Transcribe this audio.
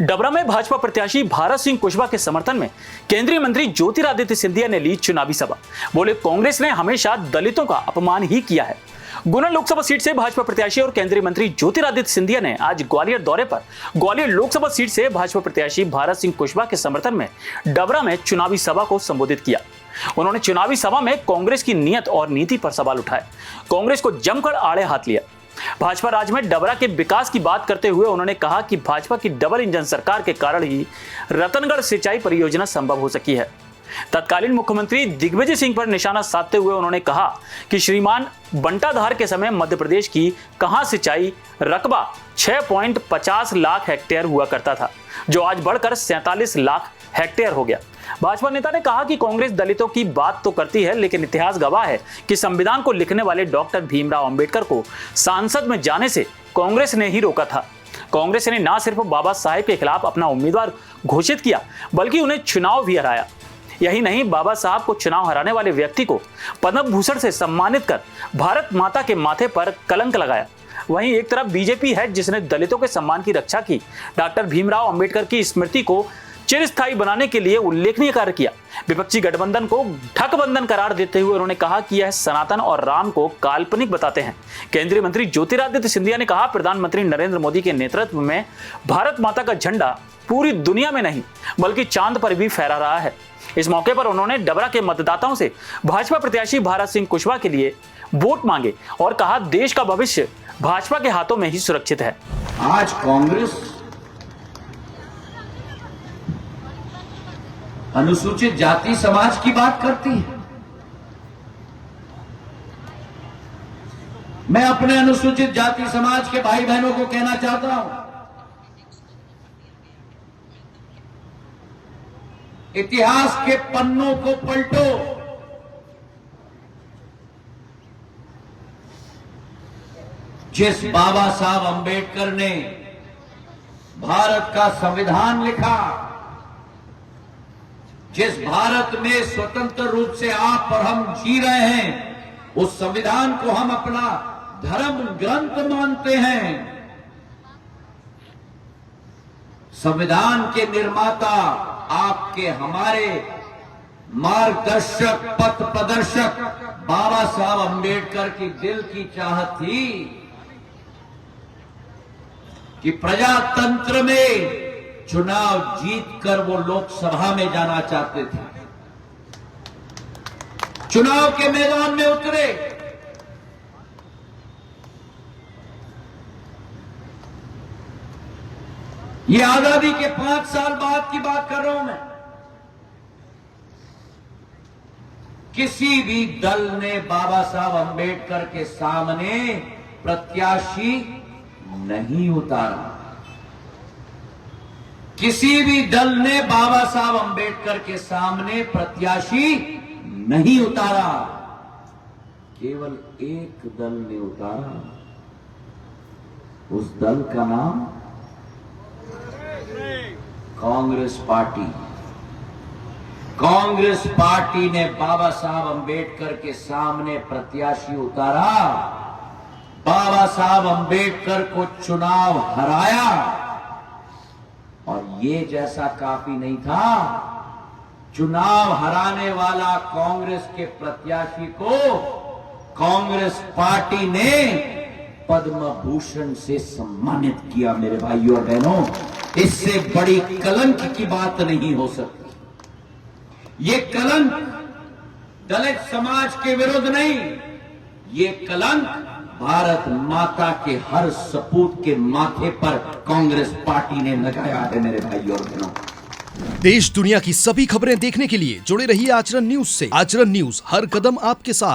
डबरा में भाजपा प्रत्याशी भारत सिंह कुशवाहा के समर्थन में केंद्रीय मंत्री ज्योतिरादित्य सिंधिया ने ली चुनावी सभा। बोले, कांग्रेस ने हमेशा दलितों का अपमान ही किया है। गुना लोकसभा सीट से भाजपा प्रत्याशी और केंद्रीय मंत्री ज्योतिरादित्य सिंधिया ने आज ग्वालियर दौरे पर ग्वालियर लोकसभा सीट से भाजपा प्रत्याशी भारत सिंह कुशवाहा के समर्थन में डबरा में चुनावी सभा को संबोधित किया। उन्होंने चुनावी सभा में कांग्रेस की नीयत और नीति पर सवाल उठाए, कांग्रेस को जमकर आड़े हाथ लिया। भाजपा राज में डबरा के विकास की बात करते हुए उन्होंने कहा कि भाजपा की डबल इंजन सरकार के कारण ही रतनगढ़ सिंचाई परियोजना संभव हो सकी है। तत्कालीन मुख्यमंत्री दिग्विजय सिंह पर निशाना साधते हुए उन्होंने कहा कि श्रीमान बंटाधार के समय मध्य प्रदेश की कहां सिंचाई रकबा 6.50 लाख हेक्टेयर हुआ करता था, जो आज बढ़कर 47 लाख हेक्टेयर हो गया। भाजपा नेता ने कहा कि कांग्रेस दलितों की बात तो करती है, लेकिन इतिहास गवाह है कि संविधान को लिखने वाले डॉक्टर भीमराव अंबेडकर को संसद में जाने से कांग्रेस ने ही रोका था। कांग्रेस ने न सिर्फ बाबा साहेब के खिलाफ अपना उम्मीदवार घोषित किया, बल्कि उन्हें चुनाव भी हराया। यही नहीं, बाबा साहब को चुनाव हराने वाले व्यक्ति को पद्म भूषण से सम्मानित कर भारत माता के माथे पर कलंक लगाया। वहीं एक तरफ बीजेपी है जिसने दलितों के सम्मान की रक्षा की, डॉक्टर भीमराव अंबेडकर की स्मृति को चिरस्थायी बनाने के लिए उल्लेखनीय कार्य किया। विपक्षी गठबंधन को ठकबंधन करार देते हुए उन्होंने कहा कि यह सनातन और राम को काल्पनिक बताते हैं। केंद्रीय मंत्री ज्योतिरादित्य सिंधिया ने कहा, प्रधानमंत्री नरेंद्र मोदी के नेतृत्व में भारत माता का झंडा पूरी दुनिया में नहीं बल्कि चांद पर भी फहरा रहा है। इस मौके पर उन्होंने डबरा के मतदाताओं से भाजपा प्रत्याशी भारत सिंह कुशवाहा के लिए वोट मांगे और कहा, देश का भविष्य भाजपा के हाथों में ही सुरक्षित है। आज कांग्रेस अनुसूचित जाति समाज की बात करती है। मैं अपने अनुसूचित जाति समाज के भाई बहनों को कहना चाहता हूं, इतिहास के पन्नों को पलटो। जिस बाबा साहब अंबेडकर ने भारत का संविधान लिखा, जिस भारत में स्वतंत्र रूप से आप और हम जी रहे हैं, उस संविधान को हम अपना धर्म ग्रंथ मानते हैं। संविधान के निर्माता आपके हमारे मार्गदर्शक पथ प्रदर्शक बाबा साहब अंबेडकर की दिल की चाहत थी कि प्रजातंत्र में चुनाव जीतकर वो लोकसभा में जाना चाहते थे, चुनाव के मैदान में उतरे। ये आजादी के 5 साल बाद की बात कर रहा हूं मैं। किसी भी दल ने बाबा साहब अंबेडकर के सामने प्रत्याशी नहीं उतारा। किसी भी दल ने बाबा साहब अंबेडकर के सामने प्रत्याशी नहीं उतारा। केवल एक दल ने उतारा। उस दल का नाम कांग्रेस पार्टी। कांग्रेस पार्टी ने बाबा साहब अंबेडकर के सामने प्रत्याशी उतारा, बाबा साहब अंबेडकर को चुनाव हराया। और ये जैसा काफी नहीं था, चुनाव हराने वाला कांग्रेस के प्रत्याशी को कांग्रेस पार्टी ने पद्म भूषण से सम्मानित किया। मेरे भाइयों और बहनों, इससे बड़ी कलंक की बात नहीं हो सकती। ये कलंक दलित समाज के विरुद्ध नहीं, ये कलंक भारत माता के हर सपूत के माथे पर कांग्रेस पार्टी ने लगाया है। मेरे भाइयों और बहनों, देश दुनिया की सभी खबरें देखने के लिए जुड़े रहिए आचरण न्यूज से। आचरण न्यूज, हर कदम आपके साथ।